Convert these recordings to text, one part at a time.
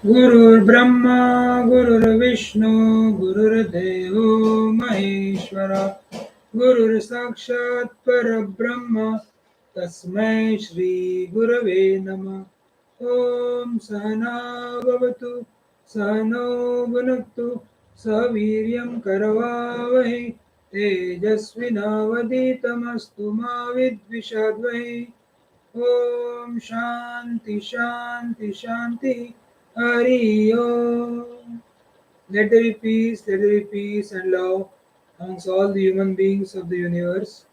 Gurur Brahma, Gurur Vishnu, Gurur Devo Maheshwara, Gurur Sakshat Parabrahma, Tasmai Shri Gurave Nama. Om Sahana Bhavatu, Sahano Bhunaktu, Saviryam Karavavahi, Tejasvinavaditamastu Ma Vidvishadvahi. Om Shanti Shanti Shanti Hari Om. Let there be peace, let there be peace and love amongst all the human beings of the universe.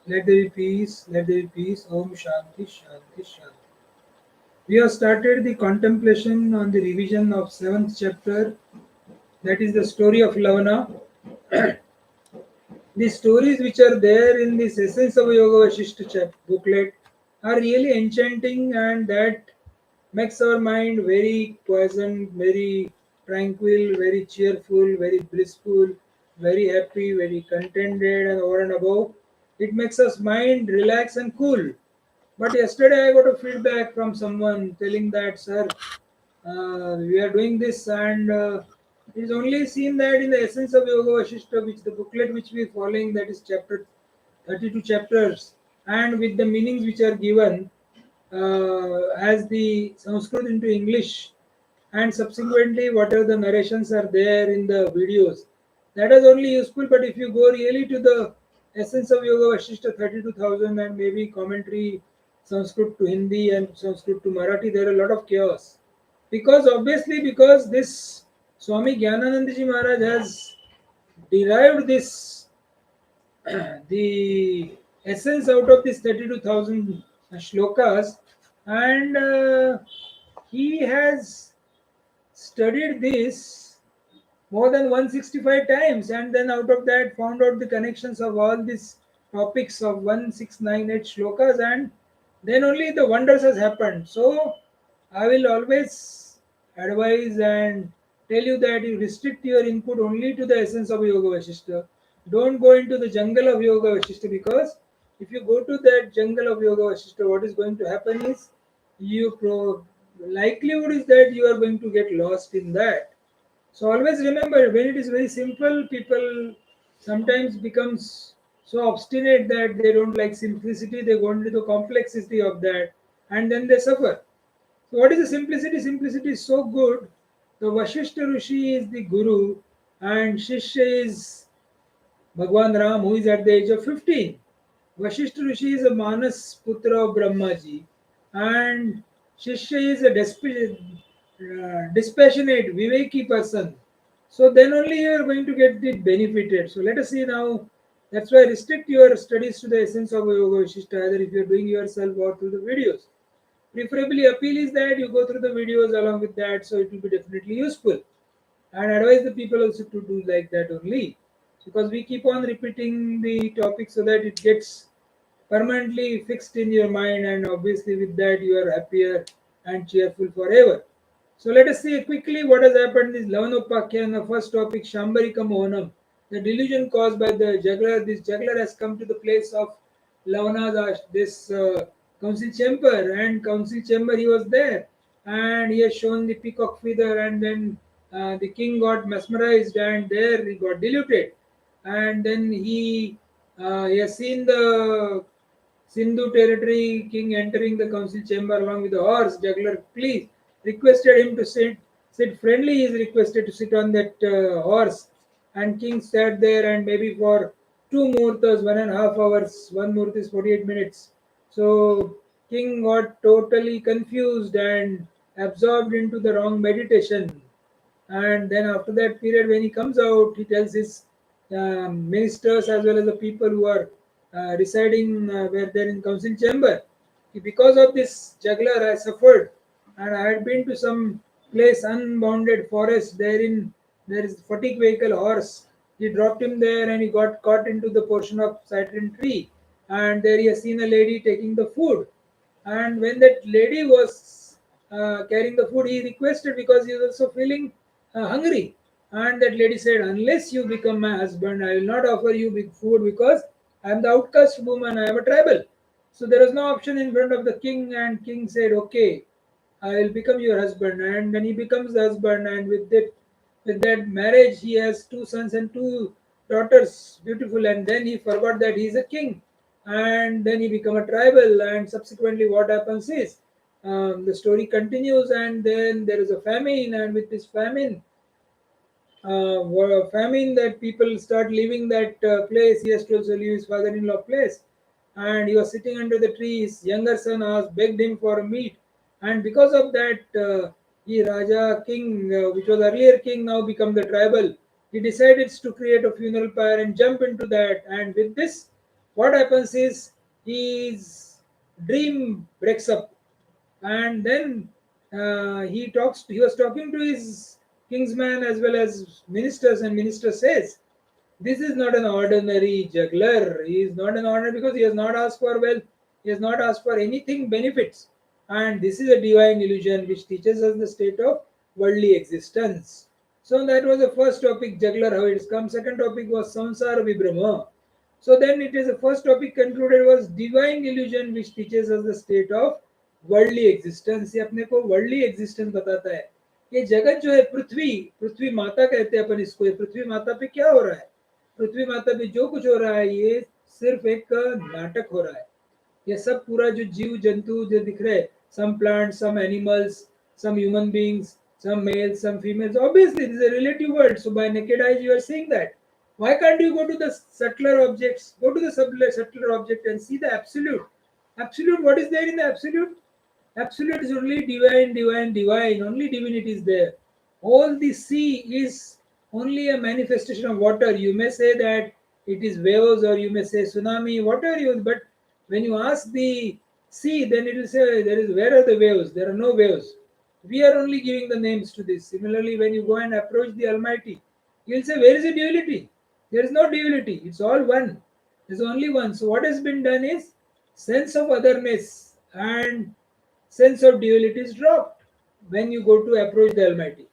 Let there be peace, let there be peace. Om Shanti Shanti Shanti. We have started the contemplation on the revision of 7th chapter, that is the story of Lavana. The stories which are there in this Essence of Yogavaasishtha booklet are really enchanting, and that makes our mind very pleasant, very tranquil, very cheerful, very blissful, very happy, very contented, and over and above. It makes us mind relax and cool. But yesterday I got a feedback from someone telling that, sir, we are doing this, and it is only seen that in the essence of Yoga Vasishtha, which the booklet which we are following, that is chapter 32 chapters, and with the meanings which are given as the Sanskrit into English, and subsequently whatever the narrations are there in the videos. That is only useful, but if you go really to the essence of Yoga Vasishtha 32,000 and maybe commentary Sanskrit to Hindi and Sanskrit to Marathi, there are a lot of chaos. Because obviously, because this Swami Gyananandji Maharaj has derived this the essence out of this 32,000 shlokas, and he has studied this more than 165 times, and then out of that found out the connections of all these topics of 1698 shlokas, and then only the wonders has happened. So I will always advise and tell you that you restrict your input only to the essence of Yoga Vasishtha. Don't go into the jungle of Yoga Vasishtha, because if you go to that jungle of Yoga Vasishtha, what is going to happen is likelihood is that you are going to get lost in that. So always remember, when it is very simple, people sometimes becomes so obstinate that they don't like simplicity. They go into the complexity of that, and then they suffer. So what is the simplicity? Simplicity is so good. The Vashishta Rishi is the Guru, and Shishya is Bhagwan Ram, who is at the age of 15. Vashishta Rishi is a Manas Putra of Brahmaji, and Shishya is a dispassionate, Viveki person. So then only you are going to get the benefited. So let us see now. That's why restrict your studies to the essence of Yoga Vashishta, either if you are doing yourself or through the videos. Preferably, appeal is that you go through the videos along with that, so it will be definitely useful. And advise the people also to do like that only, because we keep on repeating the topic so that it gets permanently fixed in your mind, and obviously with that you are happier and cheerful forever. So let us see quickly what has happened in this Lavanopakhyan. First topic, Shambarika Mohanam, the delusion caused by the juggler. This juggler has come to the place of Lavana's this council chamber, and council chamber he was there, and he has shown the peacock feather, and then the king got mesmerized, and there he got diluted, and then he has seen the Sindhu territory king entering the council chamber along with the horse. Juggler please requested him to sit friendly. He is requested to sit on that horse, and king sat there, and maybe for two muhurtas, 1.5 hours. One muhurta is 48 minutes. So king got totally confused and absorbed into the wrong meditation, and then after that period when he comes out, he tells his ministers as well as the people who are residing where they're in council chamber, because of this juggler I suffered, and I had been to some place unbounded forest, therein there is fatigue vehicle horse. He dropped him there, and he got caught into the portion of citron tree, and there he has seen a lady taking the food, and when that lady was carrying the food, he requested, because he was also feeling hungry. And that lady said, "Unless you become my husband, I will not offer you big food, because I am the outcast woman, I am a tribal." So there was no option in front of the king, and king said, "Okay." I will become your husband. And then he becomes the husband, and with that marriage, he has two sons and two daughters, beautiful. And then he forgot that he is a king, and then he become a tribal. And subsequently, what happens is the story continues, and then there is a famine, and with this famine that people start leaving that place. He has to also leave his father-in-law place, and he was sitting under the tree. His younger son asked, begged him for meat, and because of that, he Raja King, which was earlier king, now become the tribal. He decided to create a funeral pyre and jump into that, and with this, what happens is his dream breaks up, and then he was talking to his kingsman as well as ministers, and minister says, this is not an ordinary juggler. He is not an ordinary, because he has not asked for wealth, he has not asked for anything benefits, and this is a divine illusion which teaches us the state of worldly existence. So that was the first topic, juggler, how it comes. Second topic was samsara vibrama. So then it is the first topic concluded was divine illusion which teaches us the state of worldly existence. ये अपने को worldly existence बताता है. ये जगत जो है, पृथ्वी, पृथ्वी माता कहते हैं अपन इसको. ये पृथ्वी माता पे क्या हो रहा है? पृथ्वी माता पे जो कुछ हो रहा है, ये सिर्फ एक नाटक हो रहा है. ये सब पूरा जो जीव जंतु जो दिख रहे हैं, some plant, some animals, some human beings, some males, some females. Obviously, this is a relative world. So by naked eyes, you are seeing that. Why can't you go to the subtler objects? Go to the subtler object and see the absolute. Absolute. What is there in the absolute? Absolute is only divine, divine, divine. Only divinity is there. All the sea is only a manifestation of water. You may say that it is waves, or you may say tsunami, whatever you. But when you ask the sea, then it will say there is, where are the waves? There are no waves. We are only giving the names to this. Similarly, when you go and approach the Almighty, you will say, where is the duality? There is no duality. It's all one. There's only one. So what has been done is sense of otherness and sense of duality is dropped when you go to approach the Almighty.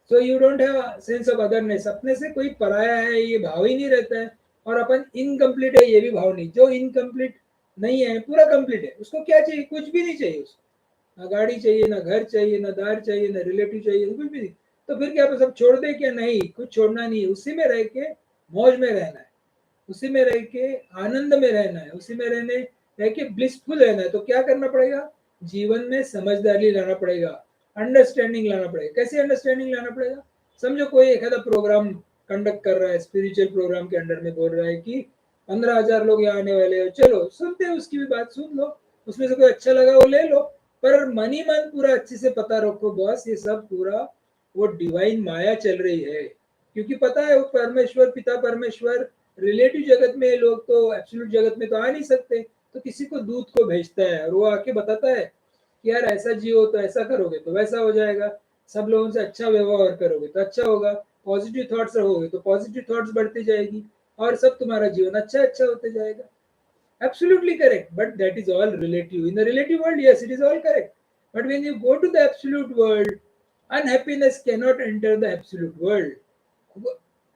So you don't have a sense of otherness. अपने से कोई पराया है ये भाव ही नहीं रहता है. और अपन इनकम्प्लीट है ये भी भाव नहीं. जो इनकम्प्लीट नहीं है पूरा कंप्लीट है. उसको क्या चाहिए? कुछ भी नहीं चाहिए उसको. ना गाड़ी चाहिए, ना घर चाहिए, ना दार चाहिए, ना रिलेटिव चाहिए, कुछ भी नहीं. तो फिर क्या सब छोड़ दे? क्या नहीं, कुछ छोड़ना नहीं है. उसी में रह के मौज में रहना है, उसी में रह के आनंद में रहना है, उसी में रह के ब्लिसफुल रहना है. तो क्या करना पड़ेगा? जीवन में समझदारी लाना पड़ेगा, अंडरस्टैंडिंग लाना पड़ेगा. कैसे अंडरस्टैंडिंग लाना पड़ेगा? समझो कोई एक आधा प्रोग्राम कंडक्ट कर रहा है, स्पिरिचुअल प्रोग्राम के अंडर में बोल रहा है कि 15,000 लोग यहाँ आने वाले हो, चलो सुनते हैं, उसकी भी बात सुन लो, उसमें से कोई अच्छा लगा वो ले लो. पर मनी मन पूरा अच्छे से पता रखो बॉस, ये सब पूरा वो डिवाइन माया चल रही है. क्योंकि पता है वो परमेश्वर, पिता परमेश्वर रिलेटिव जगत में, लोग तो एब्सोल्यूट जगत में तो आ नहीं सकते, तो किसी को दूत को भेजता है और वो आके बताता है कि यार ऐसा जियो तो ऐसा करोगे तो वैसा हो जाएगा, सब लोगों से अच्छा व्यवहार करोगे तो अच्छा होगा, पॉजिटिव थॉट्स रहोगे तो पॉजिटिव थॉट्स बढ़ती जाएगी, और सब तुम्हारा जीवन अच्छा अच्छा होते जाएगा. Absolutely correct, but that is all relative. In the relative world, yes, it is all correct. But when you go to the absolute world, unhappiness cannot enter the absolute world.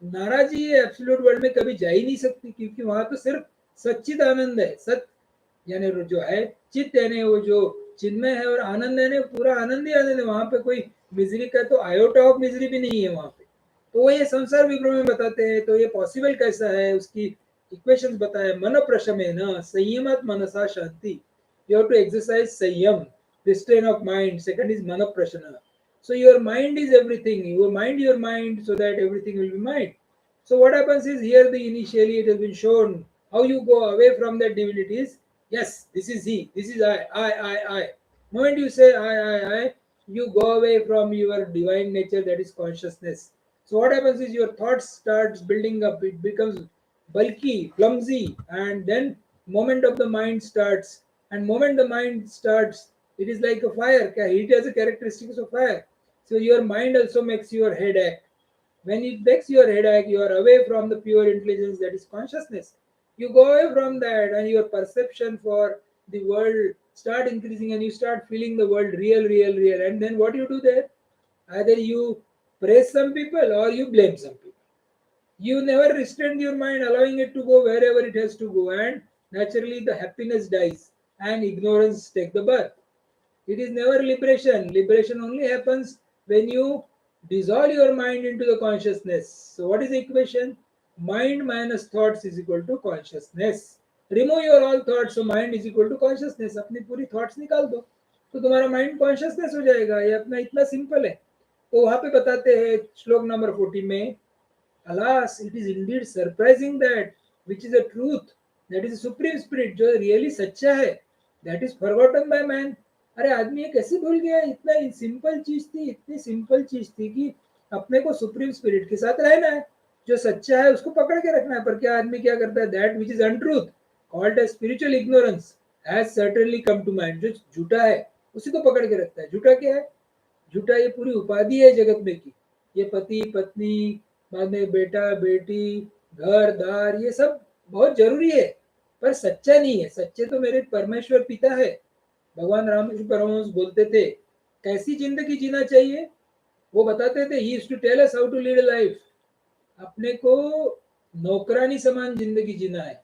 नाराजी ये एब्सोल्यूट वर्ल्ड में कभी जा ही नहीं सकती, क्योंकि वहां तो सिर्फ सच्चित आनंद है. सत्य यानी जो है, चित्त यानी वो जो चिन्मय है, और आनंद यानी पूरा आनंद ही आनंद है. वहां पे कोई मिजरी का तो आयोटा ऑफ मिजरी भी नहीं है वहां पे. तो वो ये संसार विग्रह में बताते हैं. तो ये पॉसिबल कैसा है, उसकी इक्वेशंस बताया. मन प्रशमेन संयमत मनसा शांति. यू हैव टू एक्सरसाइज संयम, restrain of mind. Second is मन प्रशन. So your mind is everything. You mind your mind so that everything will be mind. So what happens is here the initially it has been shown how you go away from that divinities. Yes, this is he, this is I. Moment you say I, you go away from your divine nature, that is consciousness. So what happens is your thoughts starts building up. It becomes bulky, clumsy, and then moment of the mind starts. And moment the mind starts, it is like a fire. Heat has a characteristics of fire. So your mind also makes your head ache. When it makes your head ache, you are away from the pure intelligence that is consciousness. You go away from that, and your perception for the world start increasing, and you start feeling the world real, real, real. And then what you do there? Either you praise some people or you blame some people. You never restrain your mind, allowing it to go wherever it has to go, and naturally the happiness dies and ignorance take the birth. It is never liberation. Liberation only happens when you dissolve your mind into the consciousness. So, what is the equation? Mind minus thoughts is equal to consciousness. Remove your all thoughts, so mind is equal to consciousness. अपनी पूरी thoughts निकाल दो तो तुम्हारा mind consciousness हो जाएगा. ये अपना इतना सिंपल है. तो वहां पे बताते हैं श्लोक नंबर 14 में, alas, it is indeed surprising that which is the truth, that is the supreme spirit, जो रियली सच्चा है, that is forgotten by man. अरे आदमी ये कैसे भूल गया? इतना सिंपल चीज थी, इतनी सिंपल चीज थी कि अपने को सुप्रीम स्पिरिट के साथ रहना है, जो सच्चा है उसको पकड़ के रखना है. पर क्या आदमी क्या करता है? That which is untruth called as spiritual ignorance has certainly come to mind. जो झूठा है उसी को पकड़ के रखता है. झूठा क्या है? झूठा ये पूरी उपाधि है जगत में की. ये पति पत्नी, बाद में बेटा बेटी, घर दार, ये सब बहुत जरूरी है, पर सच्चा नहीं है. सच्चे तो मेरे परमेश्वर पिता है. भगवान रामकृष्ण परमहंस बोलते थे कैसी जिंदगी जीना चाहिए. वो बताते थे, he used to tell us how to lead a life. अपने को नौकरानी समान जिंदगी जीना है.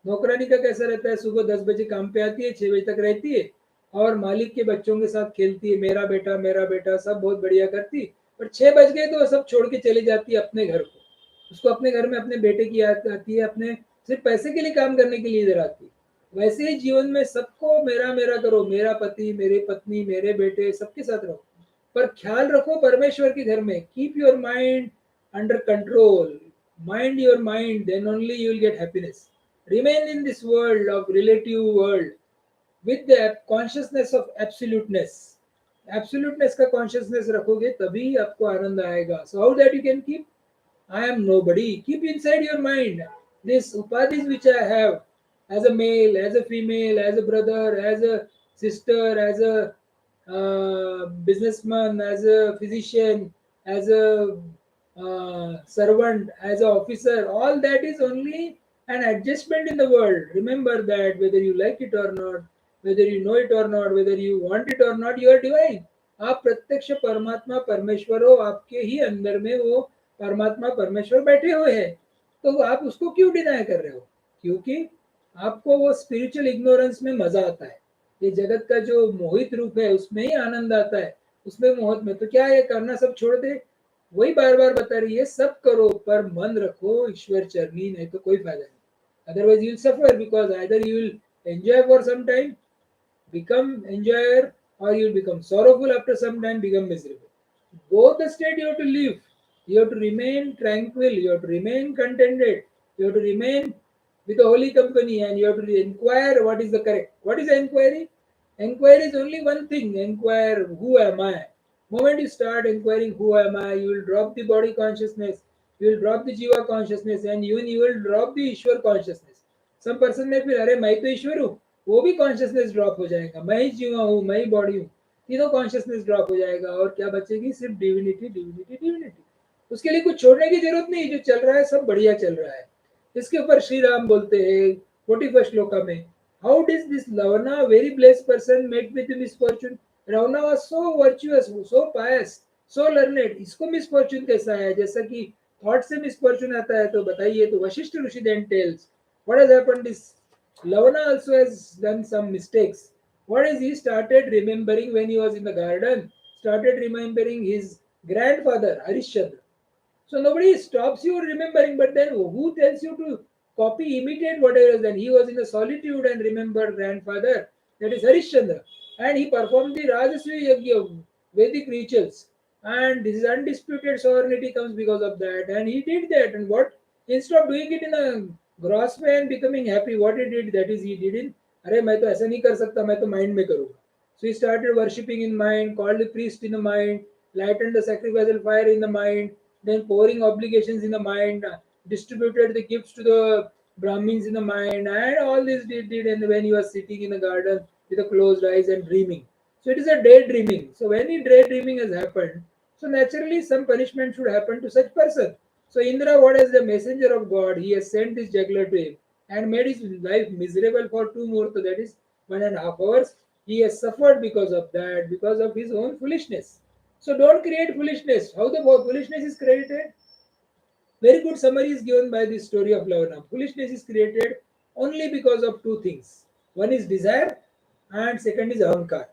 नौकरानी का कैसा रहता है? सुबह 10 बजे काम पे आती है, 6 बजे तक रहती है और मालिक के बच्चों के साथ खेलती है, मेरा बेटा सब बहुत बढ़िया करती. पर 6 बज गए तो वो सब छोड़ के चली जाती है अपने घर को. उसको अपने घर में अपने बेटे की याद आती है, अपने सिर्फ पैसे के लिए काम करने के लिए इधर आती है. वैसे ही जीवन में सबको मेरा मेरा करो, मेरा पति, मेरी पत्नी, मेरे बेटे, सबके साथ रहो, पर ख्याल रखो परमेश्वर के घर में. Keep your mind under control. Mind your mind, then only you will get happiness. Remain in this world of relative world with the consciousness of absoluteness. Absoluteness का consciousness रखोगे तभी आपको आनंद आएगा. So how that you can keep? I am nobody. Keep inside your mind this upadhis which I have, as a male, as a female, as a brother, as a sister, as a businessman, as a physician, as a servant, as an officer. All that is only an adjustment in the world. Remember that whether you like it or not, whether you know it or not, whether you want it or not, you are divine. आप प्रत्यक्ष परमात्मा परमेश्वर हो. आपके ही अंदर में वो परमात्मा परमेश्वर बैठे हुए हैं. तो आप उसको क्यों डिनाय कर रहे हो? क्योंकि आपको वो स्पिरिचुअल इग्नोरेंस में मजा आता है. ये जगत का जो मोहित रूप है उसमें ही आनंद आता है, उसमें मोहित में. तो क्या ये करना सब छोड़ दे? वही बार बार बता रही है, सब करो पर मन रखो ईश्वर चरनी, नहीं तो कोई फायदा नहीं. Otherwise you will suffer, because either you will enjoy for some time, become enjoyer, or you will become sorrowful after some time, become miserable. Both the state you have to live. You have to remain tranquil, you have to remain contented, you have to remain with a holy company, and you have to inquire what is the correct. What is the inquiry? Inquiry is only one thing. Inquire, who am I? Moment you start inquiring who am I, you will drop the body consciousness, you will drop the jiva consciousness, and even you will drop the Ishwar consciousness. Some person may feel, अरे मैं तो ईश्वर हूँ, वो भी consciousness drop हो जाएगा. मैं ही जीवा हूँ, मैं ही बॉडी हूँ, तीनों consciousness drop हो जाएगा. और क्या बचेगी? सिर्फ divinity, divinity, divinity. उसके लिए कुछ छोड़ने की जरूरत नहीं. जो चल रहा है सब बढ़िया चल रहा है. इसके ऊपर श्री राम बोलते हैं 41 श्लोका में, how does this Ravana very blessed person met with misfortune. Ravana was so virtuous, so pious, so learned. इसको मिसफॉर्चून कैसा है? जैसा कि थॉट से मिसफॉर्चून आता है, तो बताइए. तो वशिष्ठ ऋषि then tells what has happened is Lavana also has done some mistakes. What is he started remembering when he was in the garden? Started remembering his grandfather Harishchandra. So nobody stops you remembering, but then who tells you to copy, imitate whatever? Then he was in the solitude and remembered grandfather, that is Harishchandra, and he performed the Rajasvi Yagya, Vedic rituals, and this is undisputed sovereignty comes because of that. And he did that, and what? Instead of doing it in a gross way and becoming happy, what he did, that is he did in, अरे मैं तो ऐसा नहीं कर सकता, मैं तो mind में करूँगा. So he started worshipping in mind, called the priest in the mind, lightened the sacrificial fire in the mind, then pouring obligations in the mind, distributed the gifts to the Brahmins in the mind, and all this did and when he was sitting in the garden with the closed eyes and dreaming. So it is a daydreaming. So when the daydreaming has happened, so naturally some punishment should happen to such person. So Indra, what is the messenger of God? He has sent this juggler to him and made his life miserable for 2 more, so that is 1.5 hours. He has suffered because of that, because of his own foolishness. So don't create foolishness. How the foolishness is created? Very good summary is given by this story of Lavana. Foolishness is created only because of two things. One is desire and second is ahankar.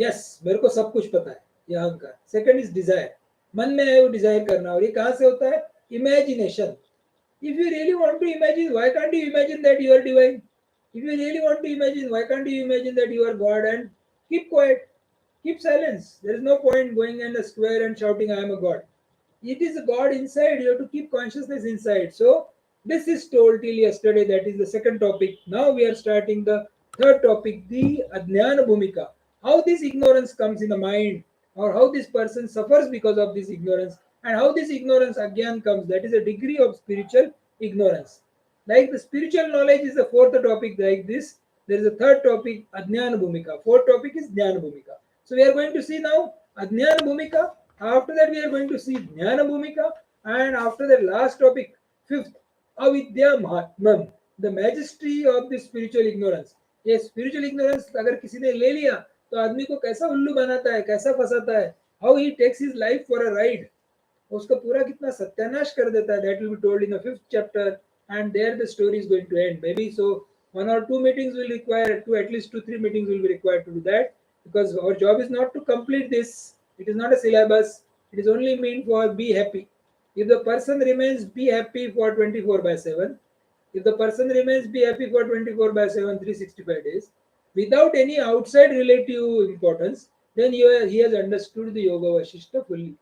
Yes, मेरे को सब कुछ पता है, ये अहंकार. Second is desire, मन में है वो डिजायर करना, और ये कहाँ से होता है? Imagination. If you really want to imagine, why can't you imagine that you are divine? If you really want to imagine, why can't you imagine that you are God and keep quiet, keep silence? There is no point going in a square and shouting, I am a God. It is a God inside. You have to keep consciousness inside. So this is told till yesterday. That is the second topic. Now we are starting the third topic, the Adhyana Bhumika. How this ignorance comes in the mind, or how this person suffers because of this ignorance, and how this ignorance again comes. That is a degree of spiritual ignorance. Like the spiritual knowledge is the fourth topic, like this. There is a third topic, Adhyana Bhumika. Fourth topic is Jnana Bhumika. So we are going to see now Adhyana Bhumika. After that, we are going to see Jnana Bhumika. And after that, last topic, fifth, Avidya Mahatmam, the majesty of the spiritual ignorance. ये spiritual ignorance अगर किसी ने ले लिया तो आदमी को कैसा उल्लू बनाता है, कैसा फंसाता है, how he takes his life for a ride, उसका पूरा कितना सत्यानाश कर देता है. That will be told in the fifth chapter, and there the story is going to end maybe. So one or two meetings will require to, at least 2-3 meetings will be required to do that, because our job is not to complete this. It is not a syllabus. It is only meant for be happy. If the person remains be happy for 24 by 7, if the person remains be happy for 24 by 7, 365 days, without any outside relative importance, then he has understood the Yogavaasishtha fully.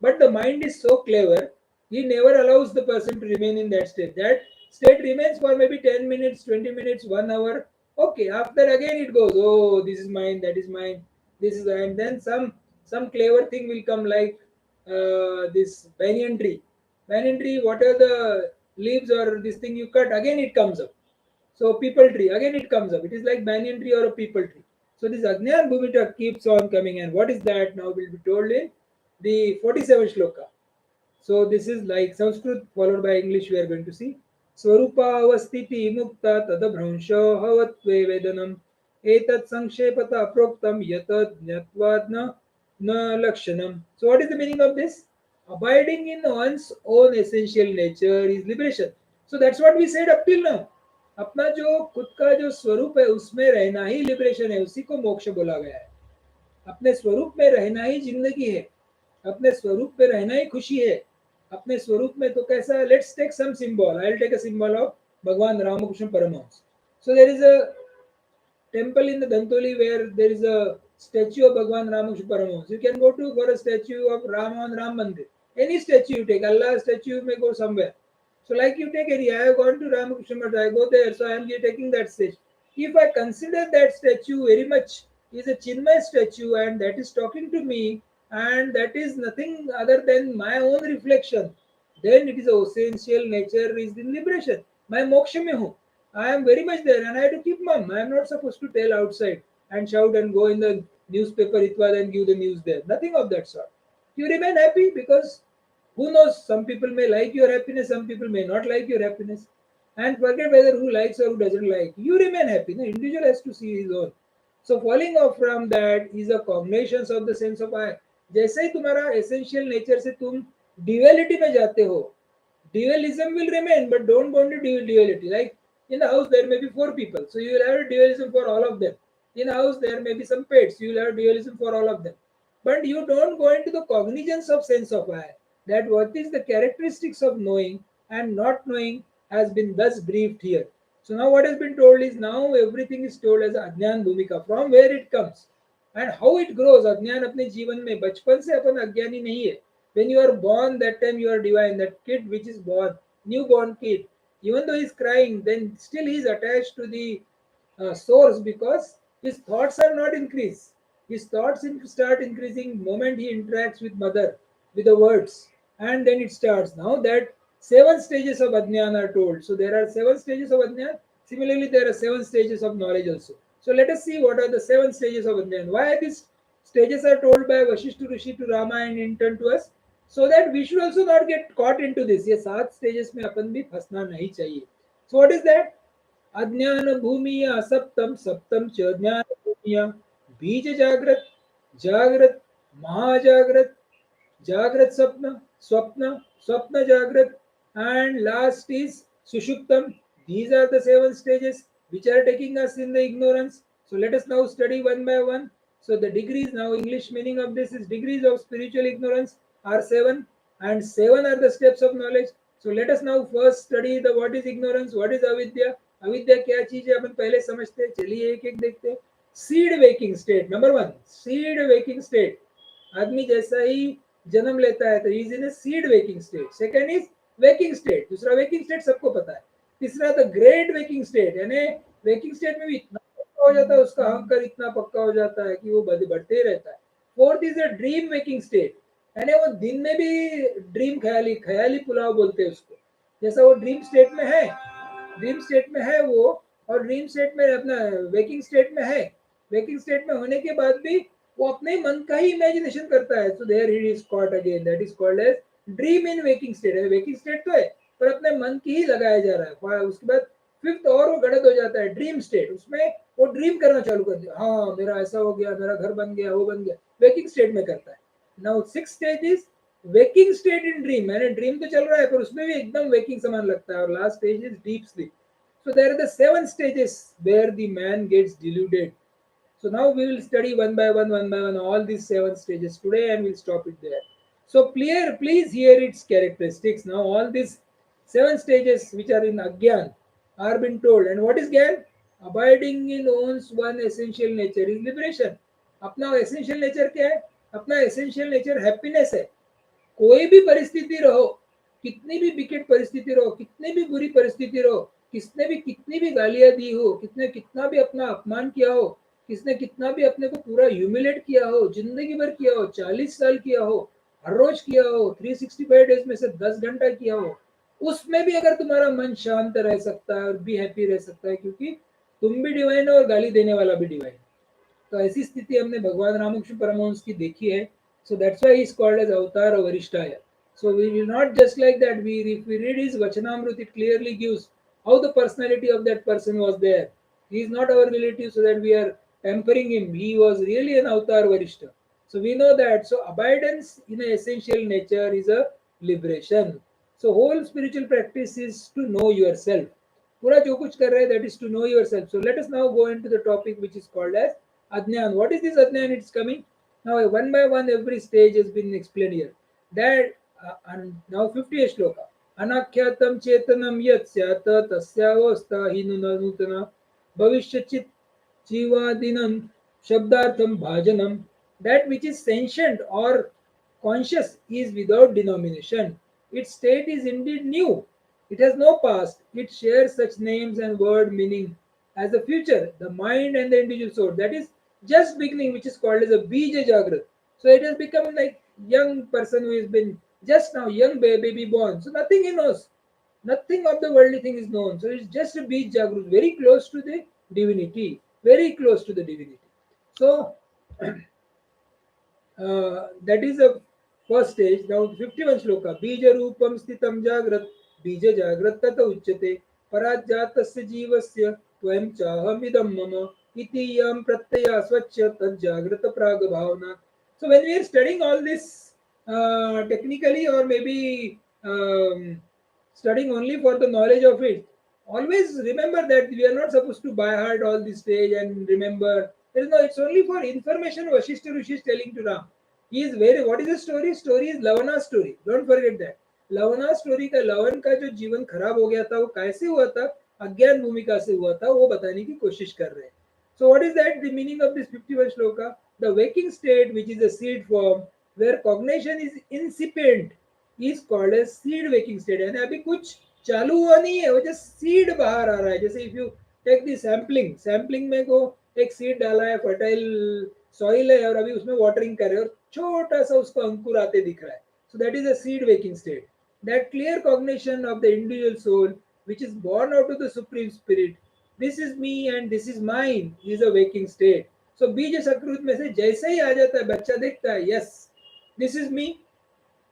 But the mind is so clever, he never allows the person to remain in that state. That state remains for maybe 10 minutes, 20 minutes, 1 hour. Okay, after again it goes, oh, this is mine, that is mine, this is, and then some clever thing will come, like this banyan tree. Banyan tree, whatever the leaves or this thing you cut, again it comes up. So people tree, again it comes up. It is like banyan tree or a people tree. So this Ajnan Bhumita keeps on coming, and what is that now will be told in the 47th shloka. So this is like Sanskrit followed by English we are going to see. Swarupa avastiti mukta tadabhransha havatve vedanam etat sanksepata aproktam yatad jnatvad na lakshanam. So what is the meaning of this? Abiding in one's own essential nature is liberation. So that's what we said up till now. अपना जो खुद का जो स्वरूप है उसमें रहना ही liberation है, उसी को मोक्ष बोला गया है. अपने स्वरूप में रहना ही जिंदगी है, अपने स्वरूप में रहना ही खुशी है. अपने स्वरूप में तो कैसा, let's take some symbol. I will take a symbol of Bhagwan Ramakrishna Paramahamsa. So there is a temple in the Dantoli where there is a statue of Bhagwan Ramakrishna Paramahansa. You can go to for a statue of Ram on Ram Mandir. Any statue you take, Allah statue you may go somewhere. So like you take area, I have gone to Ramakrishna Math, I go there, so I am taking that statue. If I consider that statue very much is a Chinmay statue and that is talking to me and that is nothing other than my own reflection, then it is essential nature is in liberation. My moksha mein hu. I am very much there and I have to keep mum. I am not supposed to tell outside and shout and go in the newspaper Itwad and give the news there. Nothing of that sort. You remain happy because who knows, some people may like your happiness, some people may not like your happiness. And forget whether who likes or who doesn't like. You remain happy. The individual has to see his own. So falling off from that is a combinations of the sense of I. जैसे ही तुम्हारा essential nature से तुम duality में जाते हो, dualism will remain, but don't go into duality. Like in the house, there may be 4 people, so you will have a dualism for all of them. In the house, there may be some pets, you will have dualism for all of them. But you don't go into the cognizance of sense of I. That what is the characteristics of knowing and not knowing has been thus briefed here. So now what has been told is now everything is told as Ajnan Bhumika, from where it comes and how it grows. अज्ञान अपने जीवन में बचपन से अपन अज्ञानी नहीं है. When you are born, that time you are divine. That kid which is born, newborn kid, even though he is crying, then still he is attached to the source because his thoughts are not increased. His thoughts start increasing moment he interacts with mother, with the words, and then it starts. Now that 7 stages of Ajnan are told. So there are 7 stages of Ajnan. Similarly, there are 7 stages of knowledge also. So let us see what are the 7 stages of Ajnan. Why these stages are told by Vasishta Rishi to Rama and in turn to us, so that we should also not get caught into this. ये 7 stages में अपन भी फंसना नहीं चाहिए. So what is that? अज्ञान भूमिया सप्तम सप्तम च ज्ञान भूमिया बीज जागृत जागृत महाजागृत जागृत स्वप्न स्वप्न स्वप्न जागृत and last is sushuptam. These are the 7 stages which are taking us in the ignorance. So let us now study one by one. So the degrees, now English meaning of this is degrees of spiritual ignorance are 7, and 7 are the steps of knowledge. So let us now first study the what is ignorance, what is avidya. अविद्या क्या चीज है अपन पहले समझते हैं, चलिए एक एक देखते हैं. Seed waking state, number 1 seed waking state. आदमी जैसा ही जन्म लेता है तो ही is in seed waking state. Second is waking state, दूसरा वेकिंग स्टेट सबको पता है. तीसरा द ग्रेट वेकिंग स्टेट, यानी वेकिंग स्टेट में भी इतना पक्का हो जाता है, उसका अहंकार इतना पक्का हो जाता है कि वो बढ़ते ही रहता है. Fourth is a dream waking state, यानी वो दिन में भी ड्रीम ख्याली ख्याली पुलाव बोलते हैं उसको, जैसा वो ड्रीम स्टेट में है, ड्रीम स्टेट में है वो, और ड्रीम स्टेट में अपना वेकिंग स्टेट में है. वेकिंग स्टेट में होने के बाद भी वो अपने मन का ही इमेजिनेशन करता है. So there he is caught again, that is called as dream in waking state. है वेकिंग स्टेट तो है पर अपने मन की ही लगाया जा रहा है. उसके बाद फिफ्थ और वो गलत हो जाता है ड्रीम स्टेट, उसमें वो ड्रीम करना चालू कर दिया, हाँ मेरा ऐसा हो गया, मेरा घर बन गया, वो बन गया, वेकिंग स्टेट में करता है. Now six stage is waking state in dream, मैंने ड्रीम तो चल रहा है पर उसमें भी एकदम वेकिंग समान लगता है. और last stage is deep sleep. So there are the 7 stages where the man gets deluded. So now we will study one by one all these 7 stages today, and we'll stop it there. So please hear its characteristics. Now all these 7 stages which are in Agyan are been told. And what is Gyan? Abiding in one's one essential nature is liberation. अपना essential nature क्या है? अपना essential nature happiness है. कोई भी परिस्थिति रहो, कितनी भी विकट परिस्थिति रहो, कितनी भी बुरी परिस्थिति रहो, किसने भी कितनी भी गालियां दी हो, किसने कितना भी अपना अपमान किया हो, किसने कितना भी अपने को पूरा ह्यूमिलेट किया हो, जिंदगी भर किया हो, 40 साल किया हो, हर रोज किया हो, 365 डेज में से 10 घंटा किया हो, उसमें भी अगर तुम्हारा मन शांत रह सकता है और भी हैप्पी रह सकता है, क्योंकि तुम भी डिवाइन हो और गाली देने वाला भी डिवाइन. तो ऐसी स्थिति हमने भगवान रामकृष्ण परमहंस की देखी है. So that's why he's called as Avatar or Varishtaya. So we will not just like that. If we read his Vachanamrut, it clearly gives how the personality of that person was there. He is not our relative, so that we are pampering him. He was really an Avatar Varishta. So we know that. So abidance in an essential nature is a liberation. So whole spiritual practice is to know yourself. पूरा जो कुछ कर रहे हैं, that is to know yourself. So let us now go into the topic which is called as Adnyan. What is this Adnyan? It's coming. Now one by one every stage has been explained here. That and now 50th shloka. Anakhyatam chetanam yat syat tasyavastha hinunanutana bhavishyachit jivadinam shabdartham bhajanam. That which is sentient or conscious is without denomination. Its state is indeed new. It has no past. It shares such names and word meaning as the future, the mind and the individual soul. That is just beginning, which is called as a bija jagrat. So it has become like young person who has been just now young baby born. So nothing he knows, nothing of the worldly thing is known. So it's just a bij jagrat, very close to the divinity, very close to the divinity. So that is the first stage. Now 51 shloka. Bija rupam sthitam jagrat bija jagrat tata uchyate parajjatasya jivasya twam chahamidam mama iti yam pratyaya swachya tad jagrata praga bhavana. So when we are studying all this technically, or maybe studying only for the knowledge of it, always remember that we are not supposed to by heart all this stage and remember. There is no, it's only for information. Vasishtha Rishi is telling to Ram. He is very, what is the story? Story is Lavana's story. Don't forget that. Lavana's story का लवन का जो जीवन खराब हो गया था वो कैसे हुआ था, अज्ञान भूमिका से हुआ था, वो बताने की कोशिश कर रहे हैं. So what is that? The meaning of this 51 shloka? The waking state, which is a seed form, where cognition is incipient, is called as seed waking state. यानी अभी कुछ चालू हुआ नहीं है, वो जस्ट सीड बाहर आ रहा है. जैसे if you take the sampling में को एक सीड डाला है, फर्टाइल सॉइल है और अभी उसमें वाटरिंग कर रहे हैं और छोटा सा उसको अंकुर आते दिख रहा है. So that is a seed waking state. That clear cognition of the individual soul, which is born out of the supreme spirit, this is me and this is mine, is a waking state. So बीज सकृत में से जैसे ही आ जाता है, बच्चा देखता है, yes, this is me,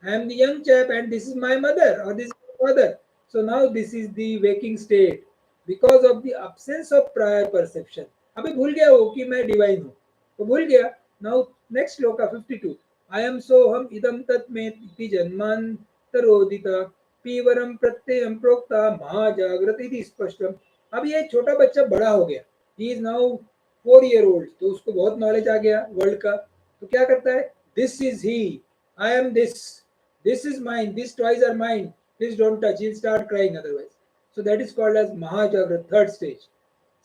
I am the young chap and this is my mother or this is my father. So now this is the waking state because of the absence of prior perception. अभी भूल गया हो कि मैं divine हूँ, तो भूल गया. Now next shloka 52. I am soham idam tat me iti janmantarodita पीवरम प्रत्ययम प्रोक्ता महाजागृत इति स्पष्टम. अब ये छोटा बच्चा बड़ा हो गया. He is now 4 year old, तो उसको बहुत नॉलेज आ गया वर्ल्ड का, तो क्या करता है, this is he, I am this is mine, this toys are mine, please don't touch, he start crying otherwise. So that is called as Mahajagrat, third stage.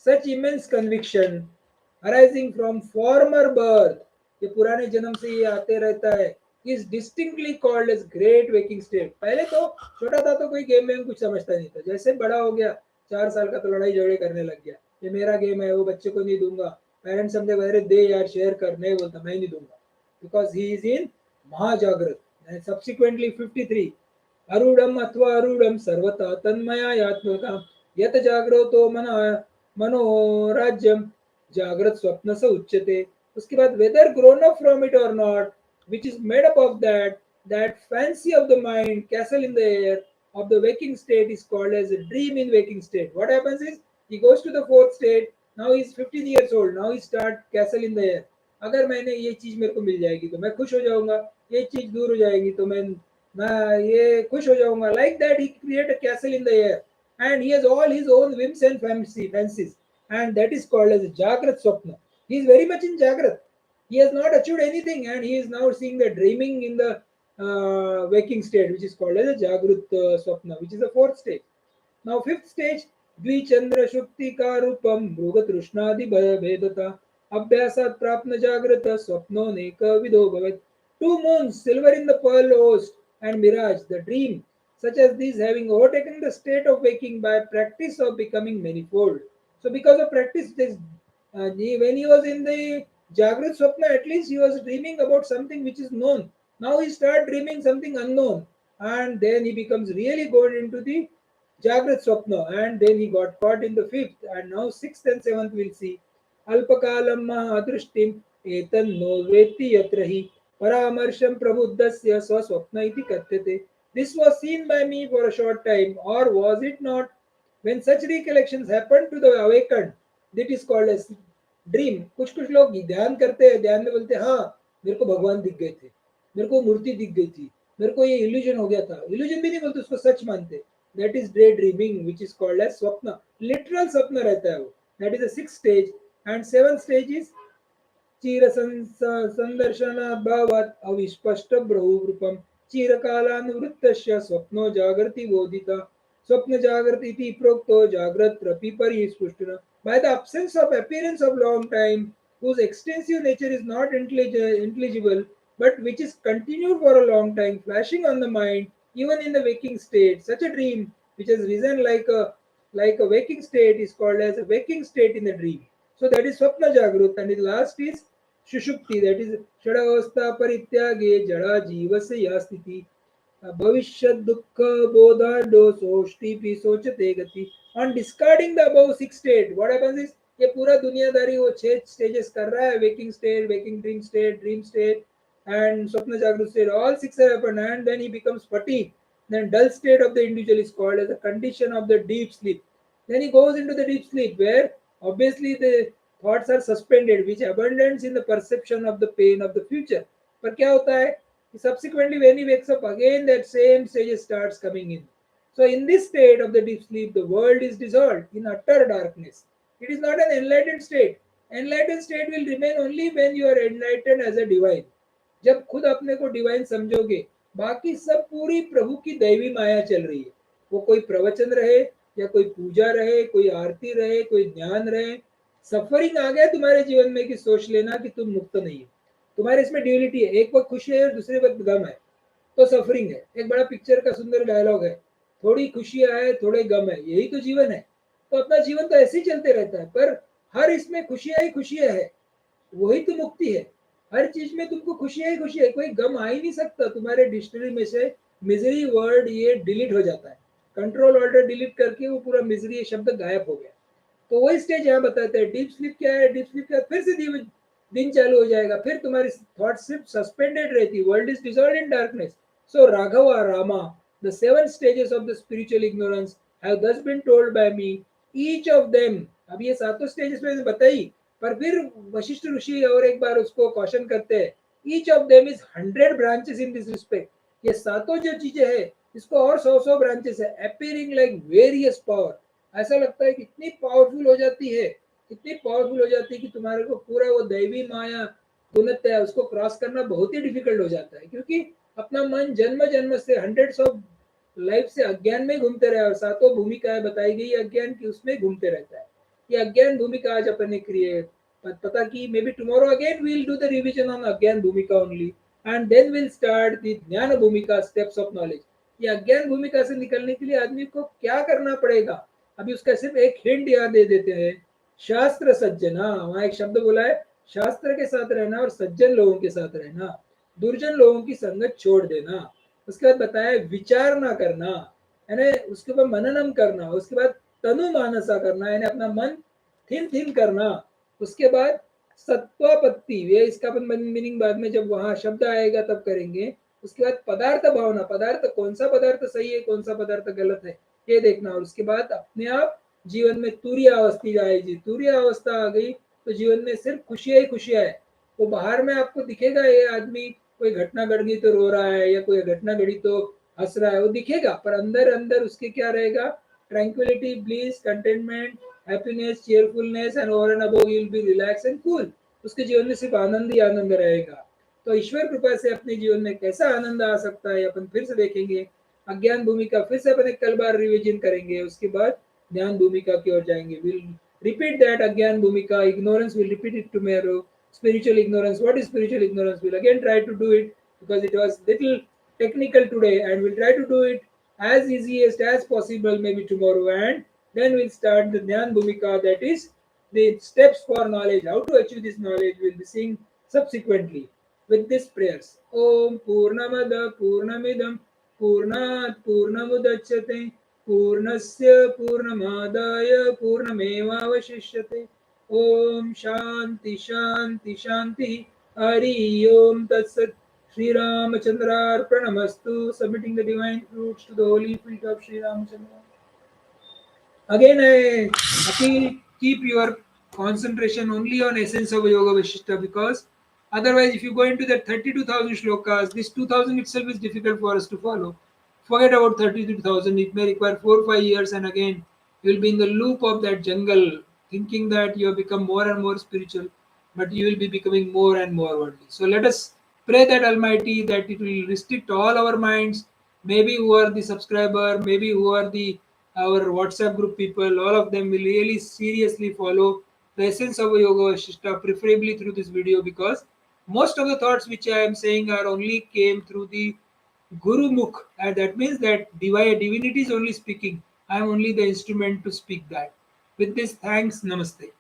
Such immense conviction arising from former birth, ये पुराने जन्म से ये आते रहता है, is distinctly called as great waking state. पहले तो छोटा था तो कोई गेम में कुछ समझता नहीं था, जैसे बड़ा हो गया 4 साल का तो लड़ाई झगड़े करने लग गया, ये मेरा गेम है, वो बच्चे को नहीं दूंगा, पेरेंट्स समझे अरे दे यार शेयर कर, नहीं बोलता मैं नहीं दूंगा, बिकॉज ही इज इन महाजागृत. सब्सिक्वेंटली 53 अरूढ़म अथवा अरूढ़म सर्वथा तन्मया यात्मका यत जाग्रतो मनोराज्यम जागृत स्वप्न से उच्यते. उसके बाद whether grown up from it और not, which is made up of that fancy of the mind, castle in the air of the waking state is called as a dream in waking state. What happens is he goes to the fourth state, now he is 15 years old, now he start castle in the air. अगर मैंने ये चीज मेरे को मिल जाएगी तो मैं खुश हो जाऊंगा, ये चीज दूर हो जाएगी तो मैं ये खुश हो जाऊंगा. Like that he create a castle in the air and he has all his own whims and fancies, and that is called as Jagrat Swapna. He is very much in Jagrat. He has not achieved anything and he is now seeing the dreaming in the waking state, which is called as a Jagrut Swapna, which is the fourth stage. Now fifth stage, द्विचंद्र शुक्ति का रूपम मृग तृष्णादि भेदता अभ्यासात प्राप्त जागृत स्वप्नो नेक विदो भवेत्. Two moons, silver in the pearl host, and mirage, the dream, such as these having overtaken the state of waking by practice of becoming manifold. So because of practice, when he was in the Jagrat Swapna, at least he was dreaming about something which is known. Now he start dreaming something unknown, and then he becomes really going into the Jagrat Swapna, and then he got caught in the fifth, and now sixth and seventh we'll see. Alpakalam mahadrishtim etan no veti yatrahi paramarsham prabuddhasya swaswapna iti katyate. This was seen by me for a short time, or was it not? When such recollections happen to the awakened, that is called as dream. कुछ कुछ लोग ध्यान करते हैं, ध्यान में बोलते हैं हाँ मेरे को भगवान दिख गए थे, मेरे को मूर्ति दिख गई थी, मेरे को ये इल्यूजन हो गया था. इल्यूजन भी नहीं बोलते, उसको सच मानते. That is day dreaming which is called as स्वप्न. लिटरल स्वप्न रहता है वो. That is the sixth stage. And seventh stage is चीर संदर्शनाभावात् अविस्पष्ट बहुरूपम चिरकालानुवृत्तस्य स्वप्नो जागृति बोधिता स्वप्न जागृति इति प्रोक्तो जागृत रपि परिस्पृष्टः. By the absence of appearance of long time, whose extensive nature is not intelligible, but which is continued for a long time, flashing on the mind, even in the waking state. Such a dream, which has risen like a waking state, is called as a waking state in the dream. So that is Swapna Jagrut, and the last is Shushupti, that is Shadavastha Parityage Jada Jivasya Yastiti Bhavishyat Dukkha Bodhado Soshti Sochate Gati. On discarding the above six state, what happens is ये पूरा दुनियादारी वो 6 stages कर रहा है, waking state, waking dream state and स्वप्न जागृत state, all 6 have happened, and then he becomes fatigued. Then dull state of the individual is called as a condition of the deep sleep. Then he goes into the deep sleep where obviously the thoughts are suspended, which abundance in the perception of the pain of the future. पर क्या होता है, subsequently when he wakes up again, that same stage starts coming in. So in this state of the deep sleep, the world is dissolved in utter darkness. It is not an enlightened state. Enlightened state will remain only when you are enlightened as a divine. जब खुद अपने को divine समझोगे, बाकी सब पूरी प्रभु की दैवी माया चल रही है. वो कोई प्रवचन रहे या कोई पूजा रहे, कोई आरती रहे, कोई ज्ञान रहे, सफरिंग आ गया तुम्हारे जीवन में कि सोच लेना कि तुम मुक्त नहीं है. तुम्हारे इसमें ड्यूलिटी है, एक वक्त खुशी है और दूसरे वक्त गम है, तो सफरिंग है. एक बड़ा पिक्चर का सुंदर डायलॉग है, थोड़ी खुशियां है थोड़े गम है, यही तो जीवन है. तो अपना जीवन तो ऐसे ही चलते रहता है, पर हर इसमें खुशियां ही खुशियां है, वही तो मुक्ति है. हर चीज में तुमको खुशियां ही खुशी है, कोई गम आ ही नहीं सकता. तुम्हारे डिक्शनरी में से मिजरी वर्ड ये डिलीट हो जाता है, कंट्रोल ऑल्टर डिलीट करके वो पूरा मिजरी शब्द गायब हो गया. तो वही स्टेज यहाँ बताते हैं. डीप स्लीप क्या है, डीप स्लीप क्या, फिर से दिन चालू हो जाएगा, फिर तुम्हारी थॉट सिर्फ सस्पेंडेड रहती, world is dissolved in darkness. So Raghava Rama, the 7 stages of the spiritual ignorance have thus been told by me, each of them. अब ये सातों स्टेजेस मैंने बताई, पर फिर वशिष्ठ ऋषि और एक बार उसको क्वेश्चन करते हैं. each of them is 100 branches in this respect. ये सातों जो चीजें हैं इसको और 100 ब्रांचेस है, appearing like various power. ऐसा लगता है कि इतनी पावरफुल हो जाती है इतनी पावरफुल हो जाती है कि तुम्हारे को पूरा वो दैवी माया गुणत्व है उसको क्रॉस करना बहुत ही डिफिकल्ट हो जाता है, क्योंकि अपना मन जन्म जन्म से हंड्रेड्स ऑफ लाइफ से अज्ञान में घूमते रहे और सातों भूमिकाएं बताई गई अज्ञान की, उसमें घूमते रहता है। ये अज्ञान भूमिका आज अपन ने क्रिएट पता की maybe tomorrow again we will do the revision on अज्ञान भूमिका only, and then will start the ज्ञान भूमिका स्टेप्स ऑफ नॉलेज। ये अज्ञान भूमिका से निकलने के लिए आदमी को क्या करना पड़ेगा, अभी उसका सिर्फ एक हिंट याद दे देते हैं। शास्त्र सज्जना, वहां एक शब्द बोला है, शास्त्र के साथ रहना और सज्जन लोगों के साथ रहना, दुर्जन लोगों की संगत छोड़ देना। उसके बाद बताया विचार ना करना, यानी उसके ऊपर मननम करना। उसके बाद तनु मानसा करना, यानी अपना मन थिन थिन करना। उसके बाद सत्वापत्ति, ये इसका अपन मीनिंग बाद में जब वहां शब्द आएगा तब करेंगे। उसके बाद पदार्थ भावना, पदार्थ कौन सा पदार्थ सही है कौन सा पदार्थ गलत है ये देखना। और उसके बाद अपने आप जीवन में तुरीय अवस्था आएगी, तुरीय अवस्था आ गई तो जीवन में सिर्फ खुशियां ही खुशियां है। वो बाहर में आपको दिखेगा ये आदमी कोई घटना घट गई तो रो रहा है या कोई घटना घड़ी तो हंस रहा है, वो दिखेगा, पर अंदर अंदर उसके क्या रहेगा, tranquillity, bliss, containment, happiness, cheerfulness and over and above you will be relax and cool. उसके जीवन में सिर्फ आनंद ही आनंद रहेगा। तो ईश्वर कृपा से अपने जीवन में कैसा आनंद आ सकता है अपन फिर से देखेंगे। अज्ञान भूमिका फिर से अपन एक कल बार रिविजन करेंगे, उसके बाद ज्ञान भूमिका की ओर जाएंगे। विल रिपीट दैट अज्ञान भूमिका, ignorance will repeat it tomorrow. Spiritual ignorance, what is spiritual ignorance, we'll again try to do it because it was little technical today, and we'll try to do it as easiest as possible maybe tomorrow, and then we'll start the Dhyan Bhumika, that is the steps for knowledge, how to achieve this knowledge we'll be seeing subsequently with these prayers. Om Purnamada Purnamidam Purnat Purnamudachyate पूर्णस्य पूर्णमादाय पूर्णमेवावशिष्यते। ओम शांति शांति शांति। हरि ओम तत्सत। Shri रामचंद्रार्पणमस्तु। Submitting the divine fruits to the holy feet of Sri Ramchandra. Again, I appeal, keep your concentration only on essence of Yogavaasishtha, because otherwise, if you go into that 32,000 shlokas, this 2,000 itself is difficult for us to follow. Forget about 32,000, it may require 4 or 5 years, and again, you will be in the loop of that jungle, thinking that you have become more and more spiritual, but you will be becoming more and more worldly. So let us pray that Almighty that it will restrict all our minds, maybe who are the subscriber, maybe who are the our WhatsApp group people, all of them will really seriously follow the essence of Yoga Vasishtha, preferably through this video, because most of the thoughts which I am saying are only came through the Guru Mukh, and that means that divinity is only speaking. I am only the instrument to speak that. With this, thanks, namaste.